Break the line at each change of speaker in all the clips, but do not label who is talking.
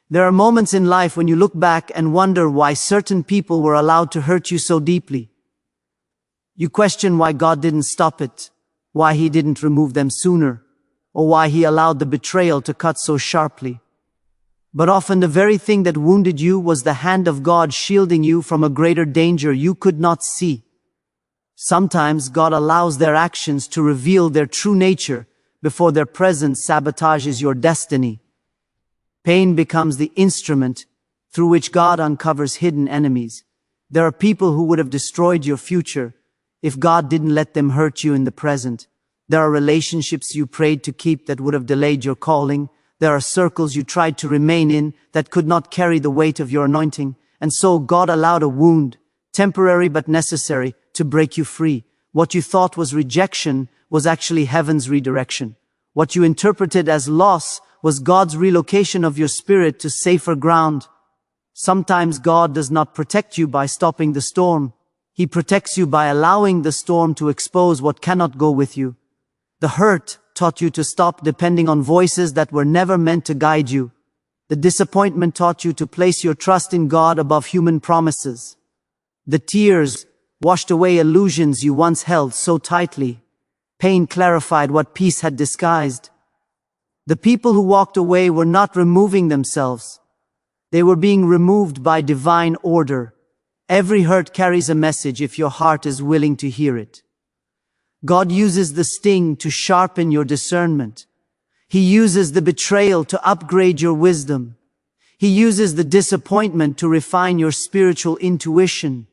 There are moments in life when you look back and wonder why certain people were allowed to hurt you so deeply. You question why God didn't stop it, why He didn't remove them sooner, or why He allowed the betrayal to cut so sharply. But often the very thing that wounded you was the hand of God shielding you from a greater danger you could not see. Sometimes God allows their actions to reveal their true nature before their presence sabotages your destiny. Pain becomes the instrument through which God uncovers hidden enemies. There are people who would have destroyed your future if God didn't let them hurt you in the present. There are relationships you prayed to keep that would have delayed your calling. There are circles you tried to remain in that could not carry the weight of your anointing. And so God allowed a wound, temporary but necessary, to break you free. What you thought was rejection was actually heaven's redirection. What you interpreted as loss was God's relocation of your spirit to safer ground. Sometimes God does not protect you by stopping the storm. He protects you by allowing the storm to expose what cannot go with you. The hurt taught you to stop depending on voices that were never meant to guide you. The disappointment taught you to place your trust in God above human promises. The tears washed away illusions you once held so tightly. Pain clarified what peace had disguised. The people who walked away were not removing themselves. They were being removed by divine order. Every hurt carries a message if your heart is willing to hear it. God uses the sting to sharpen your discernment. He uses the betrayal to upgrade your wisdom. He uses the disappointment to refine your spiritual intuition.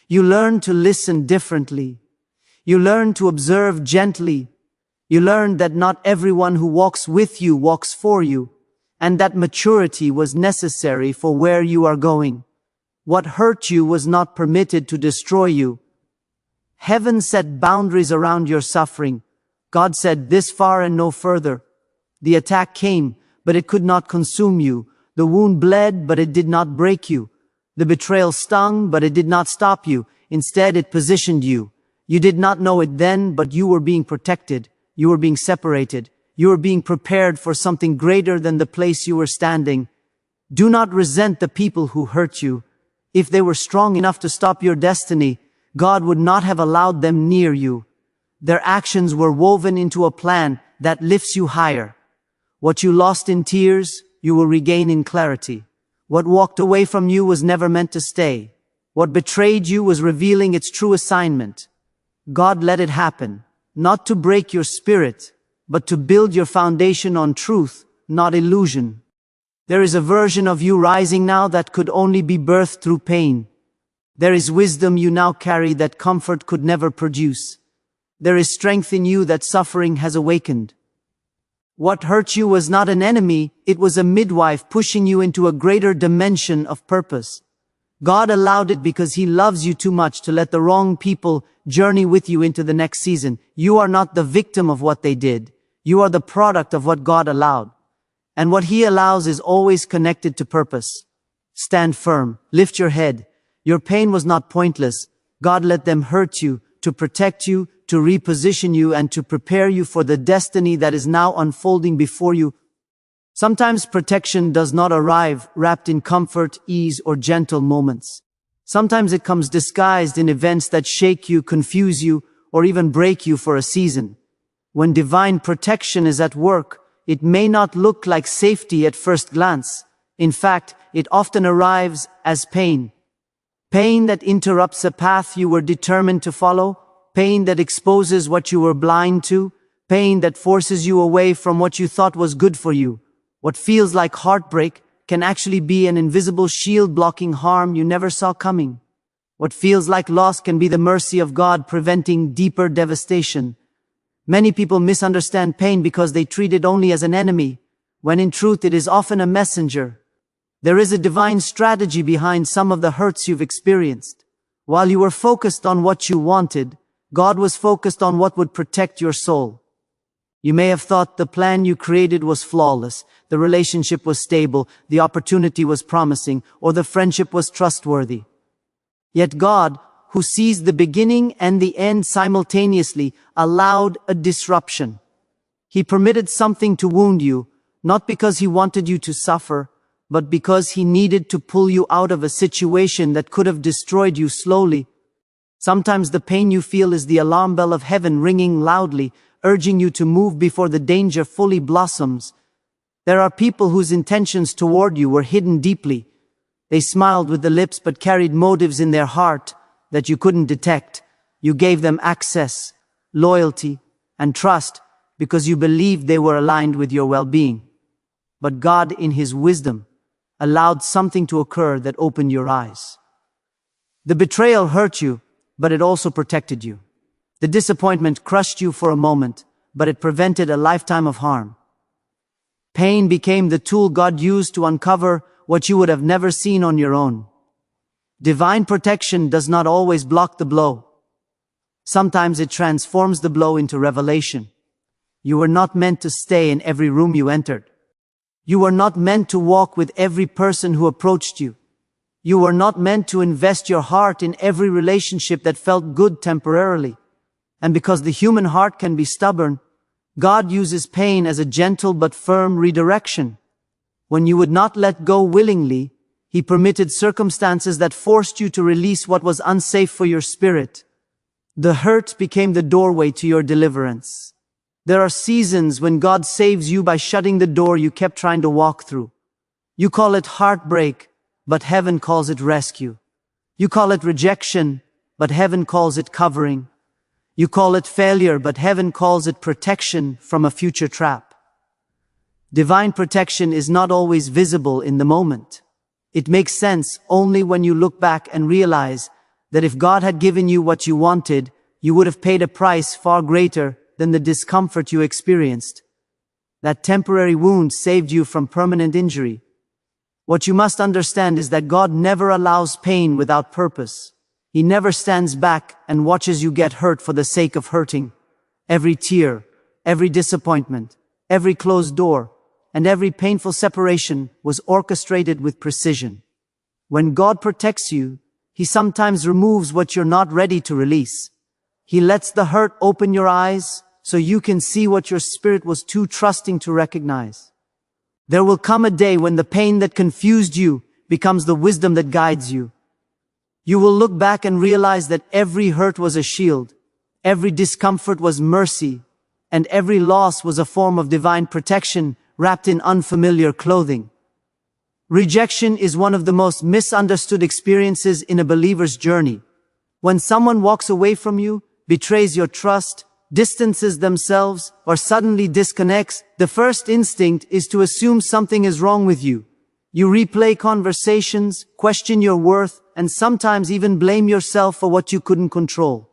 You learn to listen differently. You learn to observe gently. You learn that not everyone who walks with you walks for you, and that maturity was necessary for where you are going. What hurt you was not permitted to destroy you. Heaven set boundaries around your suffering. God said, "This far and no further." The attack came, but it could not consume you. The wound bled, but it did not break you. The betrayal stung, but it did not stop you. Instead, it positioned you. You did not know it then, but you were being protected. You were being separated. You were being prepared for something greater than the place you were standing. Do not resent the people who hurt you. If they were strong enough to stop your destiny, God would not have allowed them near you. Their actions were woven into a plan that lifts you higher. What you lost in tears, you will regain in clarity. What walked away from you was never meant to stay. What betrayed you was revealing its true assignment. God let it happen, not to break your spirit, but to build your foundation on truth, not illusion. There is a version of you rising now that could only be birthed through pain. There is wisdom you now carry that comfort could never produce. There is strength in you that suffering has awakened. What hurt you was not an enemy, it was a midwife pushing you into a greater dimension of purpose. God allowed it because He loves you too much to let the wrong people journey with you into the next season. You are not the victim of what they did. You are the product of what God allowed. And what He allows is always connected to purpose. Stand firm. Lift your head. Your pain was not pointless. God let them hurt you to protect you, to reposition you, and to prepare you for the destiny that is now unfolding before you. Sometimes protection does not arrive wrapped in comfort, ease, or gentle moments. Sometimes it comes disguised in events that shake you, confuse you, or even break you for a season. When divine protection is at work, it may not look like safety at first glance. In fact, it often arrives as pain. Pain that interrupts a path you were determined to follow, pain that exposes what you were blind to, pain that forces you away from what you thought was good for you. What feels like heartbreak can actually be an invisible shield blocking harm you never saw coming. What feels like loss can be the mercy of God preventing deeper devastation. Many people misunderstand pain because they treat it only as an enemy, when in truth it is often a messenger. There is a divine strategy behind some of the hurts you've experienced. While you were focused on what you wanted, God was focused on what would protect your soul. You may have thought the plan you created was flawless, the relationship was stable, the opportunity was promising, or the friendship was trustworthy. Yet God, who sees the beginning and the end simultaneously, allowed a disruption. He permitted something to wound you, not because He wanted you to suffer, but because He needed to pull you out of a situation that could have destroyed you slowly. Sometimes the pain you feel is the alarm bell of heaven ringing loudly, urging you to move before the danger fully blossoms. There are people whose intentions toward you were hidden deeply. They smiled with the lips but carried motives in their heart that you couldn't detect. You gave them access, loyalty, and trust because you believed they were aligned with your well-being. But God, in His wisdom, allowed something to occur that opened your eyes. The betrayal hurt you, but it also protected you. The disappointment crushed you for a moment, but it prevented a lifetime of harm. Pain became the tool God used to uncover what you would have never seen on your own. Divine protection does not always block the blow. Sometimes it transforms the blow into revelation. You were not meant to stay in every room you entered. You were not meant to walk with every person who approached you. You were not meant to invest your heart in every relationship that felt good temporarily. And because the human heart can be stubborn, God uses pain as a gentle but firm redirection. When you would not let go willingly, He permitted circumstances that forced you to release what was unsafe for your spirit. The hurt became the doorway to your deliverance. There are seasons when God saves you by shutting the door you kept trying to walk through. You call it heartbreak, but heaven calls it rescue. You call it rejection, but heaven calls it covering. You call it failure, but heaven calls it protection from a future trap. Divine protection is not always visible in the moment. It makes sense only when you look back and realize that if God had given you what you wanted, you would have paid a price far greater than the discomfort you experienced. That temporary wound saved you from permanent injury. What you must understand is that God never allows pain without purpose. He never stands back and watches you get hurt for the sake of hurting. Every tear, every disappointment, every closed door, and every painful separation was orchestrated with precision. When God protects you, He sometimes removes what you're not ready to release. He lets the hurt open your eyes so you can see what your spirit was too trusting to recognize. There will come a day when the pain that confused you becomes the wisdom that guides you. You will look back and realize that every hurt was a shield, every discomfort was mercy, and every loss was a form of divine protection wrapped in unfamiliar clothing. Rejection is one of the most misunderstood experiences in a believer's journey. When someone walks away from you, betrays your trust, distances themselves, or suddenly disconnects, the first instinct is to assume something is wrong with you. You replay conversations, question your worth, and sometimes even blame yourself for what you couldn't control.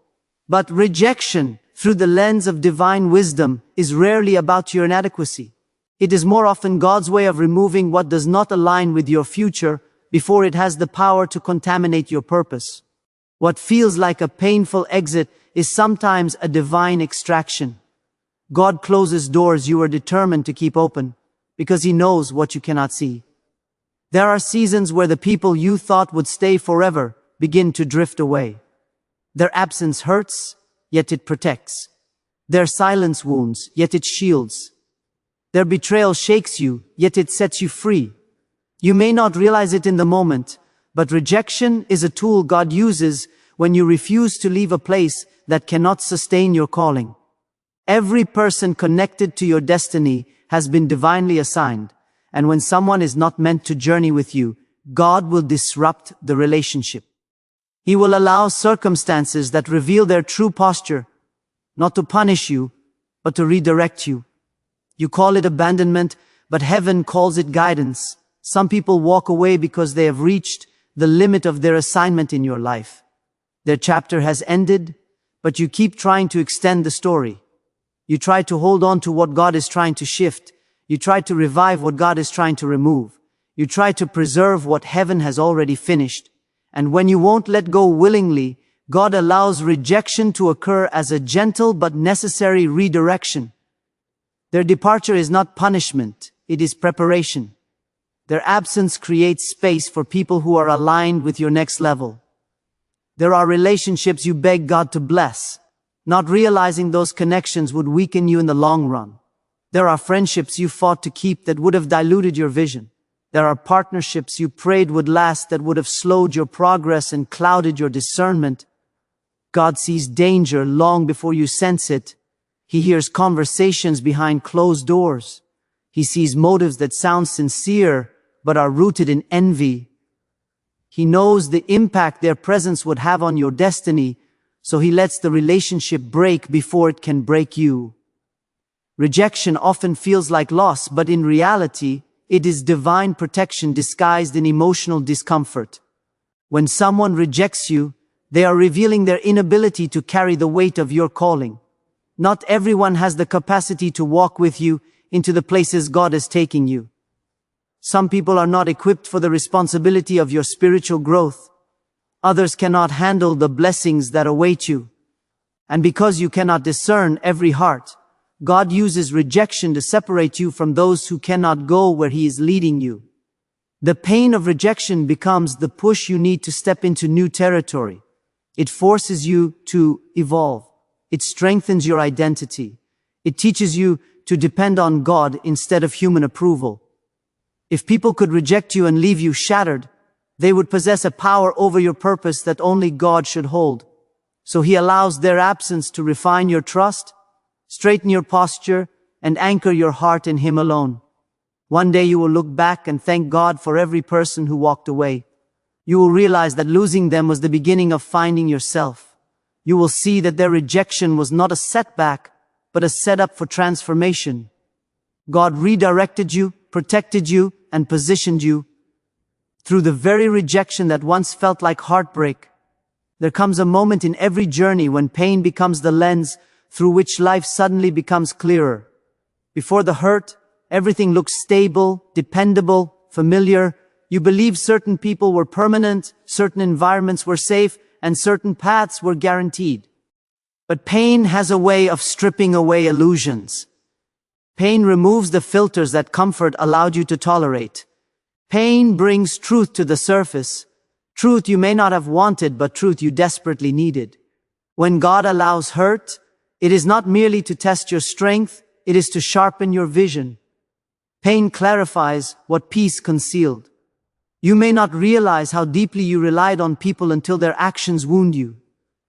But rejection, through the lens of divine wisdom, is rarely about your inadequacy. It is more often God's way of removing what does not align with your future before it has the power to contaminate your purpose. What feels like a painful exit is sometimes a divine extraction. God closes doors you are determined to keep open because He knows what you cannot see. There are seasons where the people you thought would stay forever begin to drift away. Their absence hurts, yet it protects. Their silence wounds, yet it shields. Their betrayal shakes you, yet it sets you free. You may not realize it in the moment, but rejection is a tool God uses when you refuse to leave a place that cannot sustain your calling. Every person connected to your destiny has been divinely assigned, and when someone is not meant to journey with you, God will disrupt the relationship. He will allow circumstances that reveal their true posture, not to punish you, but to redirect you. You call it abandonment, but heaven calls it guidance. Some people walk away because they have reached the limit of their assignment in your life. Their chapter has ended, but you keep trying to extend the story. You try to hold on to what God is trying to shift. You try to revive what God is trying to remove. You try to preserve what heaven has already finished. And when you won't let go willingly, God allows rejection to occur as a gentle but necessary redirection. Their departure is not punishment, it is preparation. Their absence creates space for people who are aligned with your next level. There are relationships you beg God to bless, not realizing those connections would weaken you in the long run. There are friendships you fought to keep that would have diluted your vision. There are partnerships you prayed would last that would have slowed your progress and clouded your discernment. God sees danger long before you sense it. He hears conversations behind closed doors. He sees motives that sound sincere but are rooted in envy. He knows the impact their presence would have on your destiny, so he lets the relationship break before it can break you. Rejection often feels like loss, but in reality, it is divine protection disguised in emotional discomfort. When someone rejects you, they are revealing their inability to carry the weight of your calling. Not everyone has the capacity to walk with you into the places God is taking you. Some people are not equipped for the responsibility of your spiritual growth. Others cannot handle the blessings that await you. And because you cannot discern every heart, God uses rejection to separate you from those who cannot go where He is leading you. The pain of rejection becomes the push you need to step into new territory. It forces you to evolve. It strengthens your identity. It teaches you to depend on God instead of human approval. If people could reject you and leave you shattered, they would possess a power over your purpose that only God should hold. So He allows their absence to refine your trust, straighten your posture, and anchor your heart in Him alone. One day you will look back and thank God for every person who walked away. You will realize that losing them was the beginning of finding yourself. You will see that their rejection was not a setback, but a setup for transformation. God redirected you, protected you, and positioned you. Through the very rejection that once felt like heartbreak, there comes a moment in every journey when pain becomes the lens through which life suddenly becomes clearer. Before the hurt, everything looks stable, dependable, familiar. You believe certain people were permanent, certain environments were safe, and certain paths were guaranteed. But pain has a way of stripping away illusions. Pain removes the filters that comfort allowed you to tolerate. Pain brings truth to the surface. Truth you may not have wanted, but truth you desperately needed. When God allows hurt, it is not merely to test your strength, it is to sharpen your vision. Pain clarifies what peace concealed. You may not realize how deeply you relied on people until their actions wound you.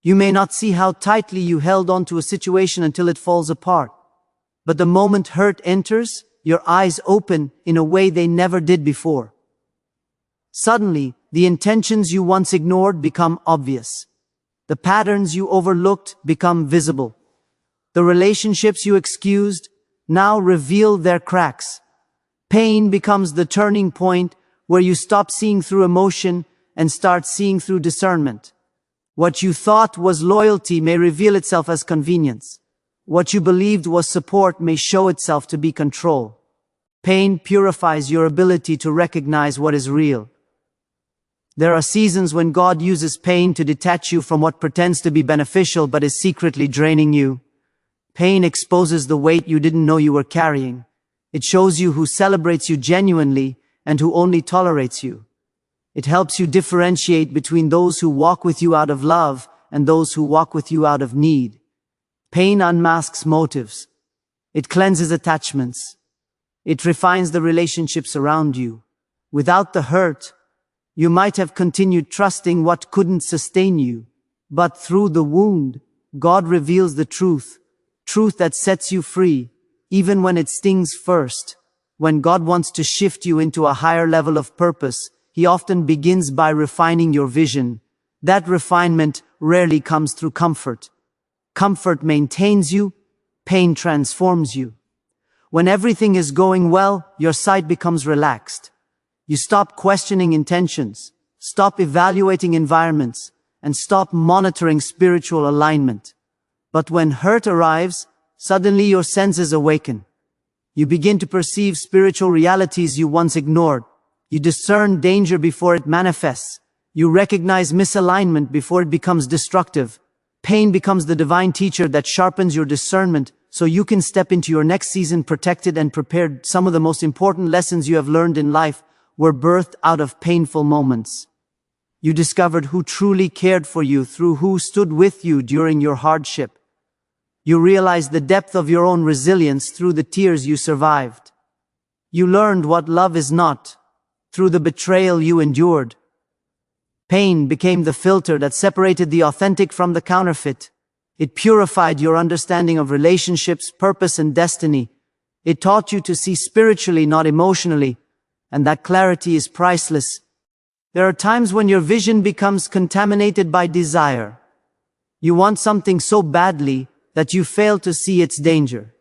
You may not see how tightly you held on to a situation until it falls apart. But the moment hurt enters, your eyes open in a way they never did before. Suddenly, the intentions you once ignored become obvious. The patterns you overlooked become visible. The relationships you excused now reveal their cracks. Pain becomes the turning point where you stop seeing through emotion and start seeing through discernment. What you thought was loyalty may reveal itself as convenience. What you believed was support may show itself to be control. Pain purifies your ability to recognize what is real. There are seasons when God uses pain to detach you from what pretends to be beneficial but is secretly draining you. Pain exposes the weight you didn't know you were carrying. It shows you who celebrates you genuinely and who only tolerates you. It helps you differentiate between those who walk with you out of love and those who walk with you out of need. Pain unmasks motives. It cleanses attachments. It refines the relationships around you. Without the hurt, you might have continued trusting what couldn't sustain you. But through the wound, God reveals the truth that sets you free, even when it stings first. When God wants to shift you into a higher level of purpose, He often begins by refining your vision. That refinement rarely comes through comfort. Comfort maintains you, pain transforms you. When everything is going well, your sight becomes relaxed. You stop questioning intentions, stop evaluating environments, and stop monitoring spiritual alignment. But when hurt arrives, suddenly your senses awaken. You begin to perceive spiritual realities you once ignored. You discern danger before it manifests. You recognize misalignment before it becomes destructive. Pain becomes the divine teacher that sharpens your discernment so you can step into your next season protected and prepared. Some of the most important lessons you have learned in life were birthed out of painful moments. You discovered who truly cared for you through who stood with you during your hardship. You realized the depth of your own resilience through the tears you survived. You learned what love is not, through the betrayal you endured. Pain became the filter that separated the authentic from the counterfeit. It purified your understanding of relationships, purpose, and destiny. It taught you to see spiritually, not emotionally, and that clarity is priceless. There are times when your vision becomes contaminated by desire. You want something so badly that you fail to see its danger.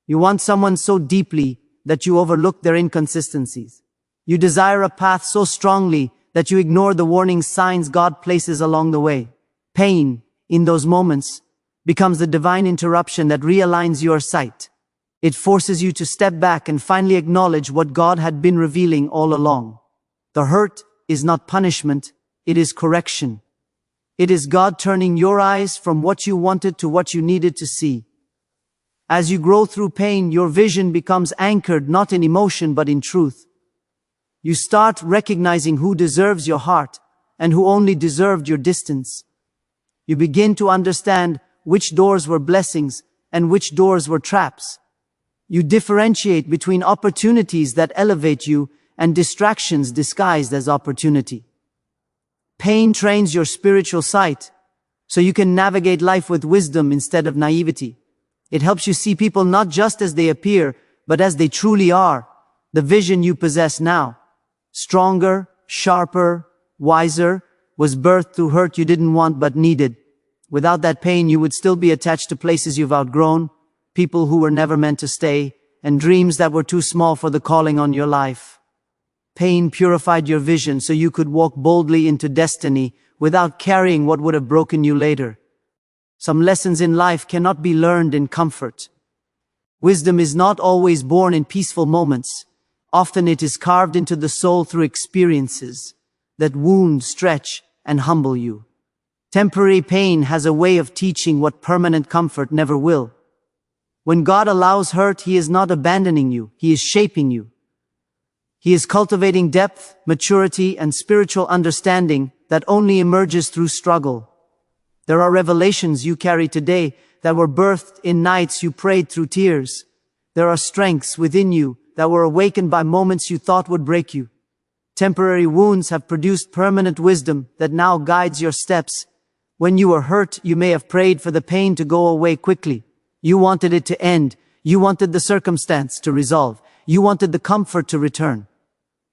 You want someone so deeply that you overlook their inconsistencies. You desire a path so strongly that you ignore the warning signs God places along the way. Pain, in those moments, becomes the divine interruption that realigns your sight. It forces you to step back and finally acknowledge what God had been revealing all along. The hurt is not punishment, it is correction. It is God turning your eyes from what you wanted to what you needed to see. As you grow through pain, your vision becomes anchored not in emotion but in truth. You start recognizing who deserves your heart and who only deserved your distance. You begin to understand which doors were blessings and which doors were traps. You differentiate between opportunities that elevate you and distractions disguised as opportunity. Pain trains your spiritual sight, so you can navigate life with wisdom instead of naivety. It helps you see people not just as they appear, but as they truly are. The vision you possess now, stronger, sharper, wiser, was birthed through hurt you didn't want but needed. Without that pain, you would still be attached to places you've outgrown, people who were never meant to stay, and dreams that were too small for the calling on your life. Pain purified your vision so you could walk boldly into destiny without carrying what would have broken you later. Some lessons in life cannot be learned in comfort. Wisdom is not always born in peaceful moments. Often it is carved into the soul through experiences that wound, stretch, and humble you. Temporary pain has a way of teaching what permanent comfort never will. When God allows hurt, He is not abandoning you, He is shaping you. He is cultivating depth, maturity, and spiritual understanding that only emerges through struggle. There are revelations you carry today that were birthed in nights you prayed through tears. There are strengths within you that were awakened by moments you thought would break you. Temporary wounds have produced permanent wisdom that now guides your steps. When you were hurt, you may have prayed for the pain to go away quickly. You wanted it to end. You wanted the circumstance to resolve. You wanted the comfort to return.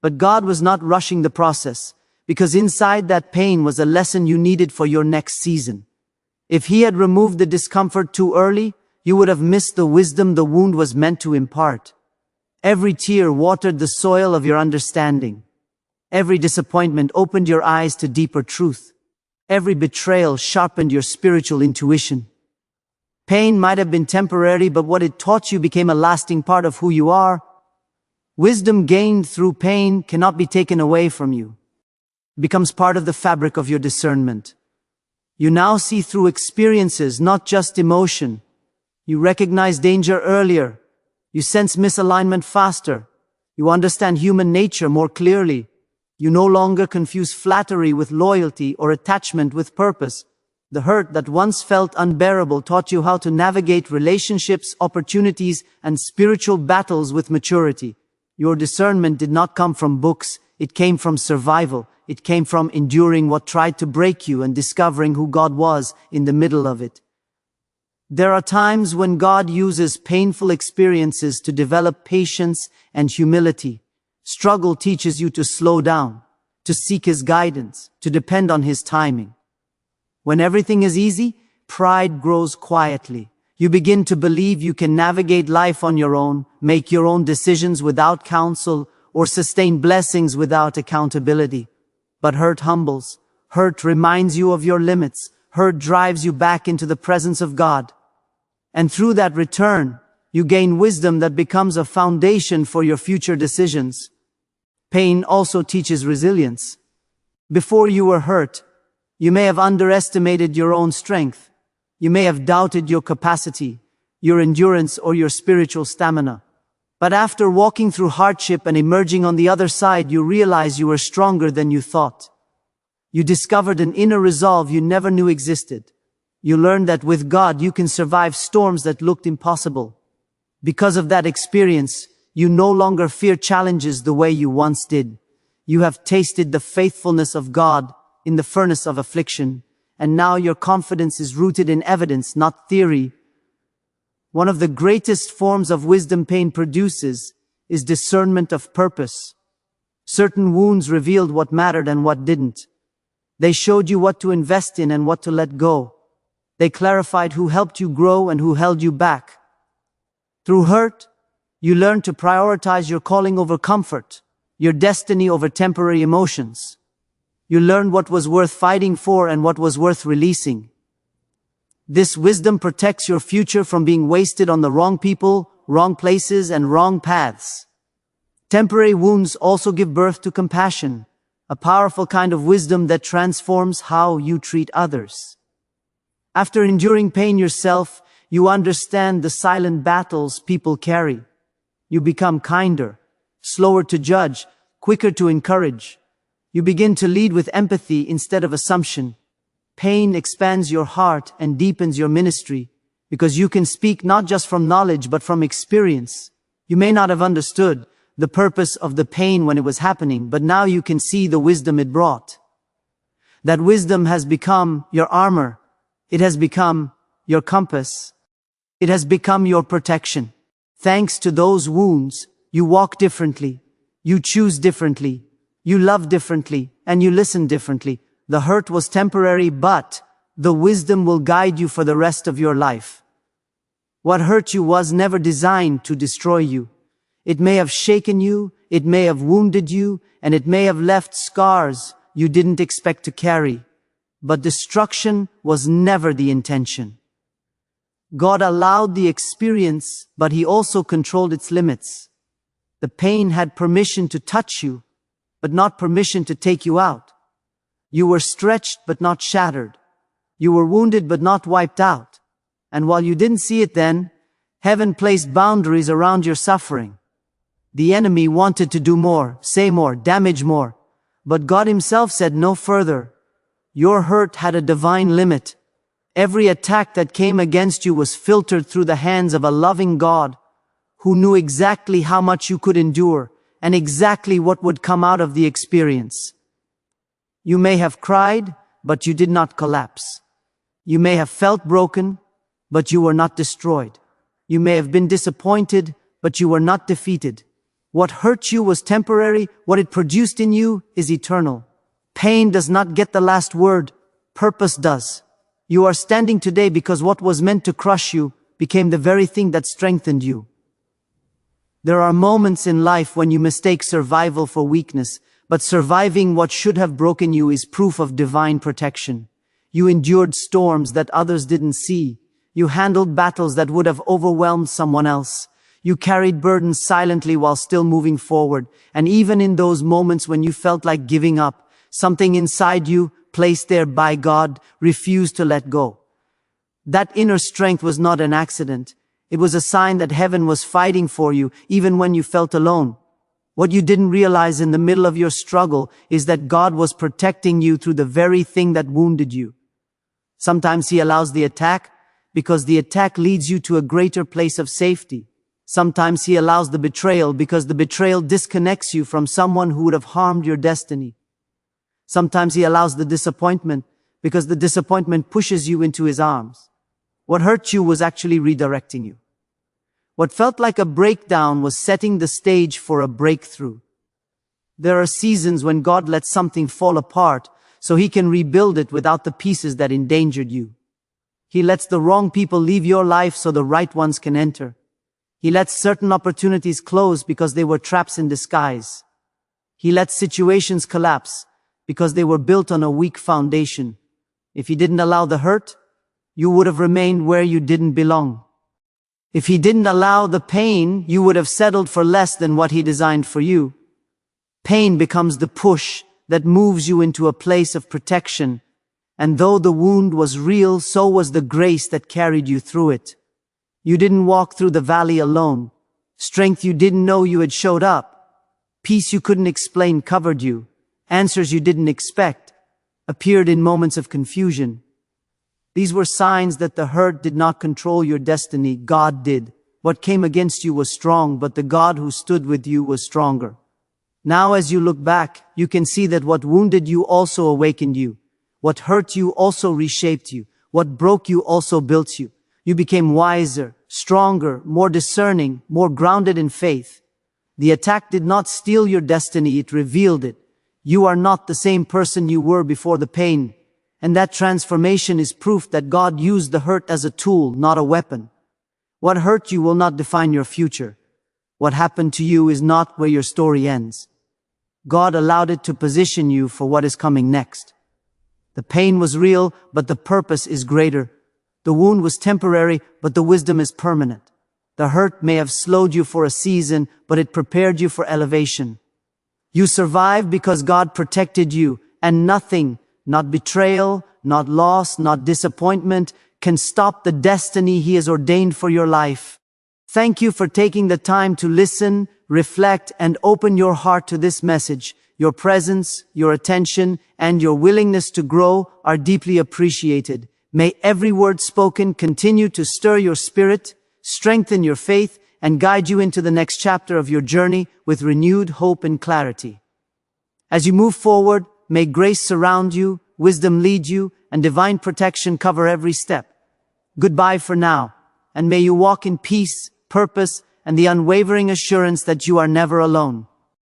But God was not rushing the process, because inside that pain was a lesson you needed for your next season. If He had removed the discomfort too early, you would have missed the wisdom the wound was meant to impart. Every tear watered the soil of your understanding. Every disappointment opened your eyes to deeper truth. Every betrayal sharpened your spiritual intuition. Pain might have been temporary, but what it taught you became a lasting part of who you are. Wisdom gained through pain cannot be taken away from you. It becomes part of the fabric of your discernment. You now see through experiences, not just emotion. You recognize danger earlier. You sense misalignment faster. You understand human nature more clearly. You no longer confuse flattery with loyalty or attachment with purpose. The hurt that once felt unbearable taught you how to navigate relationships, opportunities, and spiritual battles with maturity. Your discernment did not come from books. It came from survival. It came from enduring what tried to break you and discovering who God was in the middle of it. There are times when God uses painful experiences to develop patience and humility. Struggle teaches you to slow down, to seek His guidance, to depend on His timing. When everything is easy, pride grows quietly. You begin to believe you can navigate life on your own, make your own decisions without counsel, or sustain blessings without accountability. But hurt humbles. Hurt reminds you of your limits. Hurt drives you back into the presence of God. And through that return, you gain wisdom that becomes a foundation for your future decisions. Pain also teaches resilience. Before you were hurt, you may have underestimated your own strength. You may have doubted your capacity, your endurance, or your spiritual stamina. But after walking through hardship and emerging on the other side, you realize you were stronger than you thought. You discovered an inner resolve you never knew existed. You learned that with God you can survive storms that looked impossible. Because of that experience, you no longer fear challenges the way you once did. You have tasted the faithfulness of God in the furnace of affliction, and now your confidence is rooted in evidence, not theory. One of the greatest forms of wisdom pain produces is discernment of purpose. Certain wounds revealed what mattered and what didn't. They showed you what to invest in and what to let go. They clarified who helped you grow and who held you back. Through hurt, you learned to prioritize your calling over comfort, your destiny over temporary emotions. You learned what was worth fighting for and what was worth releasing. This wisdom protects your future from being wasted on the wrong people, wrong places, and wrong paths. Temporary wounds also give birth to compassion, a powerful kind of wisdom that transforms how you treat others. After enduring pain yourself, you understand the silent battles people carry. You become kinder, slower to judge, quicker to encourage. You begin to lead with empathy instead of assumption. Pain expands your heart and deepens your ministry, because you can speak not just from knowledge but from experience. You may not have understood the purpose of the pain when it was happening, but now you can see the wisdom it brought. That wisdom has become your armor. It has become your compass. It has become your protection. Thanks to those wounds, you walk differently, you choose differently, you love differently, and you listen differently. The hurt was temporary, but the wisdom will guide you for the rest of your life. What hurt you was never designed to destroy you. It may have shaken you, it may have wounded you, and it may have left scars you didn't expect to carry. But destruction was never the intention. God allowed the experience, but He also controlled its limits. The pain had permission to touch you, but not permission to take you out. You were stretched, but not shattered. You were wounded, but not wiped out. And while you didn't see it then, heaven placed boundaries around your suffering. The enemy wanted to do more, say more, damage more. But God Himself said no further. Your hurt had a divine limit. Every attack that came against you was filtered through the hands of a loving God who knew exactly how much you could endure and exactly what would come out of the experience. You may have cried, but you did not collapse. You may have felt broken, but you were not destroyed. You may have been disappointed, but you were not defeated. What hurt you was temporary. What it produced in you is eternal. Pain does not get the last word. Purpose does. You are standing today because what was meant to crush you became the very thing that strengthened you. There are moments in life when you mistake survival for weakness, but surviving what should have broken you is proof of divine protection. You endured storms that others didn't see. You handled battles that would have overwhelmed someone else. You carried burdens silently while still moving forward. And even in those moments when you felt like giving up, something inside you, placed there by God, refused to let go. That inner strength was not an accident. It was a sign that heaven was fighting for you, even when you felt alone. What you didn't realize in the middle of your struggle is that God was protecting you through the very thing that wounded you. Sometimes He allows the attack because the attack leads you to a greater place of safety. Sometimes He allows the betrayal because the betrayal disconnects you from someone who would have harmed your destiny. Sometimes He allows the disappointment because the disappointment pushes you into His arms. What hurt you was actually redirecting you. What felt like a breakdown was setting the stage for a breakthrough. There are seasons when God lets something fall apart so He can rebuild it without the pieces that endangered you. He lets the wrong people leave your life so the right ones can enter. He lets certain opportunities close because they were traps in disguise. He lets situations collapse because they were built on a weak foundation. If He didn't allow the hurt, you would have remained where you didn't belong. If He didn't allow the pain, you would have settled for less than what He designed for you. Pain becomes the push that moves you into a place of protection. And though the wound was real, so was the grace that carried you through it. You didn't walk through the valley alone. Strength you didn't know you had showed up. Peace you couldn't explain covered you. Answers you didn't expect appeared in moments of confusion. These were signs that the hurt did not control your destiny. God did. What came against you was strong, but the God who stood with you was stronger. Now as you look back, you can see that what wounded you also awakened you. What hurt you also reshaped you. What broke you also built you. You became wiser, stronger, more discerning, more grounded in faith. The attack did not steal your destiny, it revealed it. You are not the same person you were before the pain. And that transformation is proof that God used the hurt as a tool, not a weapon. What hurt you will not define your future. What happened to you is not where your story ends. God allowed it to position you for what is coming next. The pain was real, but the purpose is greater. The wound was temporary, but the wisdom is permanent. The hurt may have slowed you for a season, but it prepared you for elevation. You survived because God protected you, and nothing, not betrayal, not loss, not disappointment, can stop the destiny He has ordained for your life. Thank you for taking the time to listen, reflect, and open your heart to this message. Your presence, your attention, and your willingness to grow are deeply appreciated. May every word spoken continue to stir your spirit, strengthen your faith, and guide you into the next chapter of your journey with renewed hope and clarity. As you move forward, may grace surround you, wisdom lead you, and divine protection cover every step. Goodbye for now, and may you walk in peace, purpose, and the unwavering assurance that you are never alone.